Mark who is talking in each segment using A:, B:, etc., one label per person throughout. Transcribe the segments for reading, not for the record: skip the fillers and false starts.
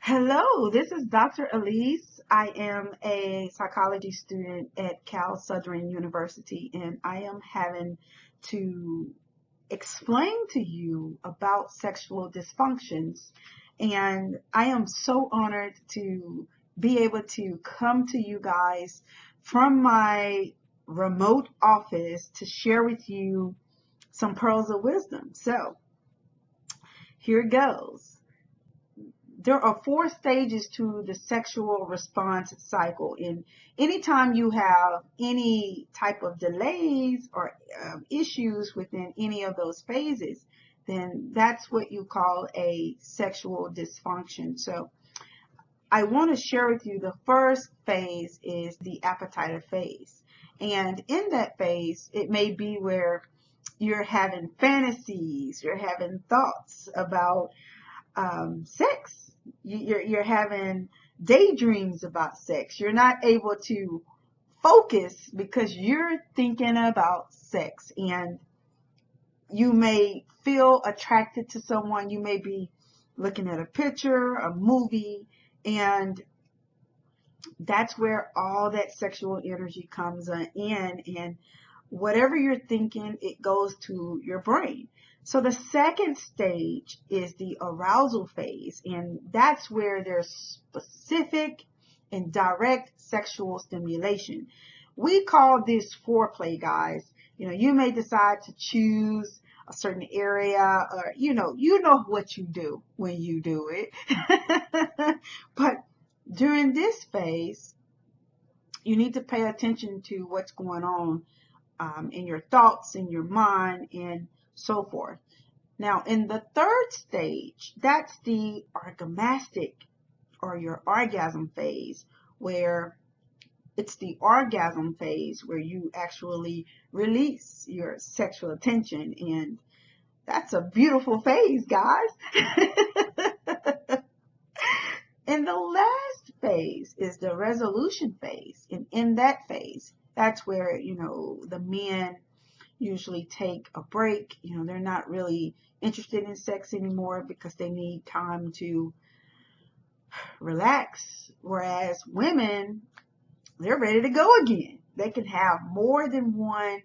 A: Hello, this is Dr. Alise. I am a psychology student at Cal Southern University, and I am having to explain to you about sexual dysfunctions. And I am so honored to be able to come to you guys from my remote office to share with you some pearls of wisdom. So here goes. There are 4 stages to the sexual response cycle, and anytime you have any type of delays or issues within any of those phases, then that's what you call a sexual dysfunction. So I want to share with you the first phase is the appetitive phase, and in that phase it may be where you're having fantasies, you're having thoughts about sex. You're having daydreams about sex. You're not able to focus because you're thinking about sex, and you may feel attracted to someone. You may be looking at a picture, a movie, and that's where all that sexual energy comes in, and whatever you're thinking, it goes to your brain. So the second stage is the arousal phase, and that's where there's specific and direct sexual stimulation. We call this foreplay, guys. You may decide to choose a certain area, or you know what you do when you do it. But during this phase, you need to pay attention to what's going on in your thoughts, in your mind, and so forth. Now, in the third stage, that's the orgasmic or your orgasm phase, where it's the orgasm phase where you actually release your sexual attention, and that's a beautiful phase, guys. And the last phase is the resolution phase. And in that phase, that's where, the men usually take a break. They're not really interested in sex anymore because they need time to relax. Whereas women, they're ready to go again. They can have more than one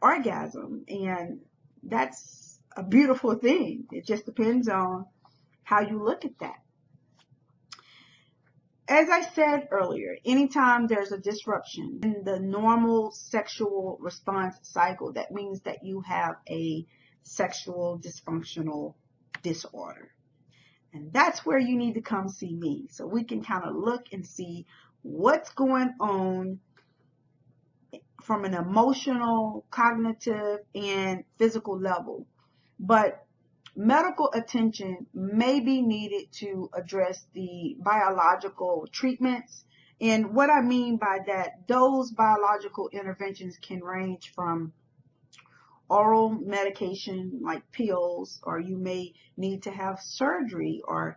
A: orgasm, and that's a beautiful thing. It just depends on how you look at that. As I said earlier, anytime there's a disruption in the normal sexual response cycle, that means that you have a sexual dysfunctional disorder. And that's where you need to come see me, so we can kind of look and see what's going on from an emotional, cognitive, and physical level. But medical attention may be needed to address the biological treatments. And what I mean by that, those biological interventions can range from oral medication like pills, or you may need to have surgery, or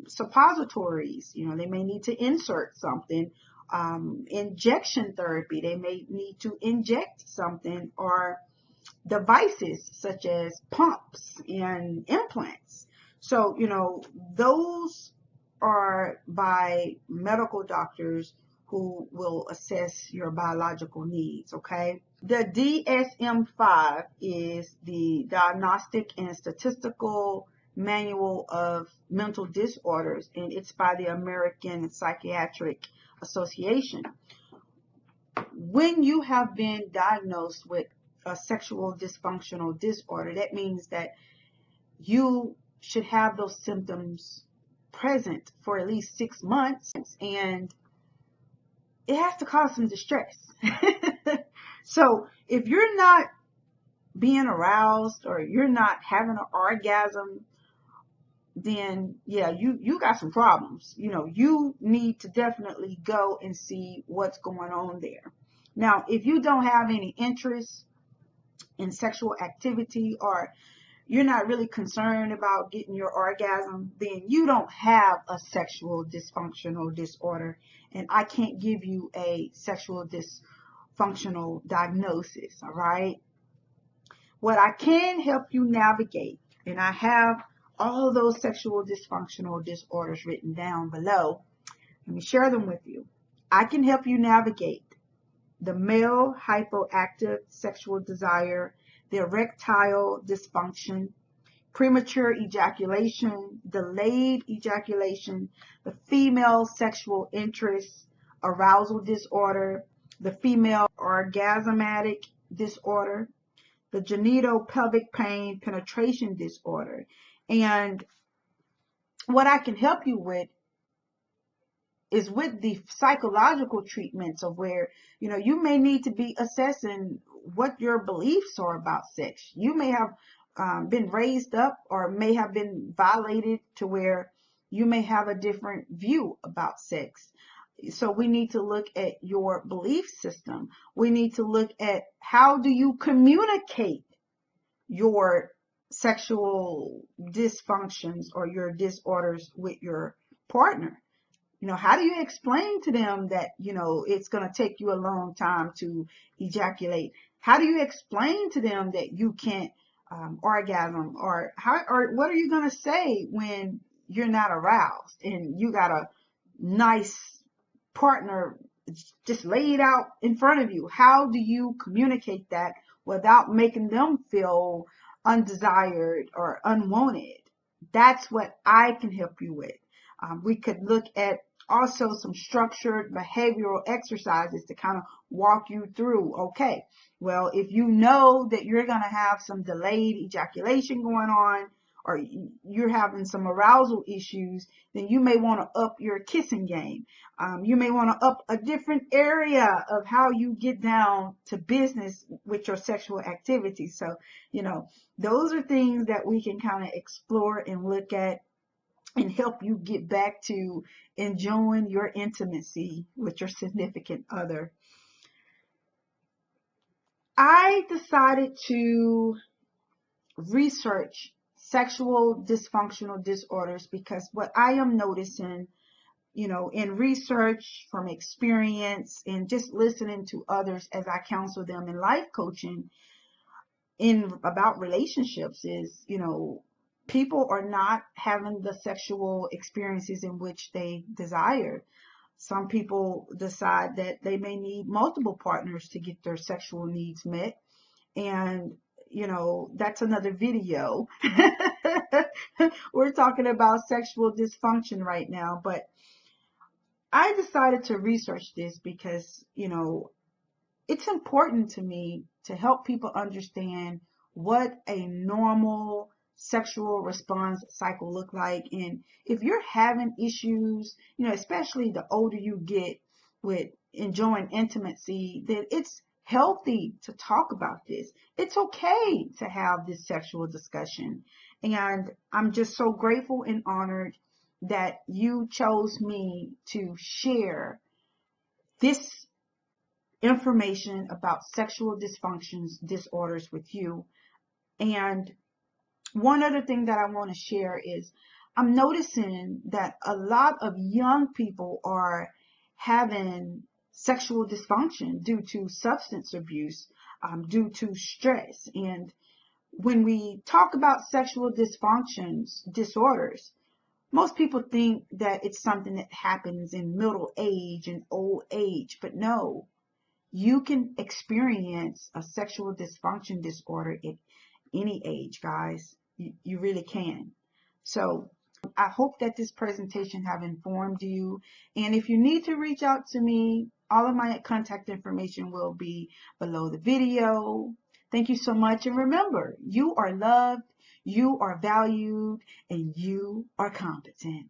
A: suppositories. They may need to insert something. Injection therapy, they may need to inject something, or devices such as pumps and implants. So, those are by medical doctors who will assess your biological needs, okay? The DSM-5 is the Diagnostic and Statistical Manual of Mental Disorders, and it's by the American Psychiatric Association. When you have been diagnosed with a sexual dysfunctional disorder, that means that you should have those symptoms present for at least 6 months, and it has to cause some distress. So if you're not being aroused, or you're not having an orgasm, then yeah, you got some problems. You need to definitely go and see what's going on there. Now, if you don't have any interest in sexual activity, or you're not really concerned about getting your orgasm, then you don't have a sexual dysfunctional disorder, and I can't give you a sexual dysfunctional diagnosis, all right? What I can help you navigate, and I have all of those sexual dysfunctional disorders written down below. Let me share them with you. I can help you navigate the male hypoactive sexual desire, the erectile dysfunction, premature ejaculation, delayed ejaculation, the female sexual interest, arousal disorder, the female orgasmatic disorder, the genito-pelvic pain penetration disorder. And what I can help you with is with the psychological treatments of where, you may need to be assessing what your beliefs are about sex. You may have been raised up or may have been violated to where you may have a different view about sex. So we need to look at your belief system. We need to look at how do you communicate your sexual dysfunctions or your disorders with your partner. How do you explain to them that, it's going to take you a long time to ejaculate? How do you explain to them that you can't orgasm? Or what are you going to say when you're not aroused and you got a nice partner just laid out in front of you? How do you communicate that without making them feel undesired or unwanted? That's what I can help you with. We could look at also some structured behavioral exercises to kind of walk you through. Okay, well, if you know that you're going to have some delayed ejaculation going on, or you're having some arousal issues, then you may want to up your kissing game. You may want to up a different area of how you get down to business with your sexual activity. So, those are things that we can kind of explore and look at and help you get back to enjoying your intimacy with your significant other. I decided to research sexual dysfunctional disorders because what I am noticing, in research, from experience, and just listening to others as I counsel them in life coaching about relationships is, people are not having the sexual experiences in which they desire. Some people decide that they may need multiple partners to get their sexual needs met. And, that's another video. We're talking about sexual dysfunction right now. But I decided to research this because, it's important to me to help people understand what a normal sexual response cycle look like. And if you're having issues, especially the older you get with enjoying intimacy, then it's healthy to talk about this. It's okay to have this sexual discussion. And I'm just so grateful and honored that you chose me to share this information about sexual disorders with you. And one other thing that I want to share is I'm noticing that a lot of young people are having sexual dysfunction due to substance abuse, due to stress. And when we talk about sexual disorders, most people think that it's something that happens in middle age and old age, but no. You can experience a sexual dysfunction disorder at any age, guys. You really can. So I hope that this presentation have informed you. And if you need to reach out to me, all of my contact information will be below the video. Thank you so much. And remember, you are loved, you are valued, and you are competent.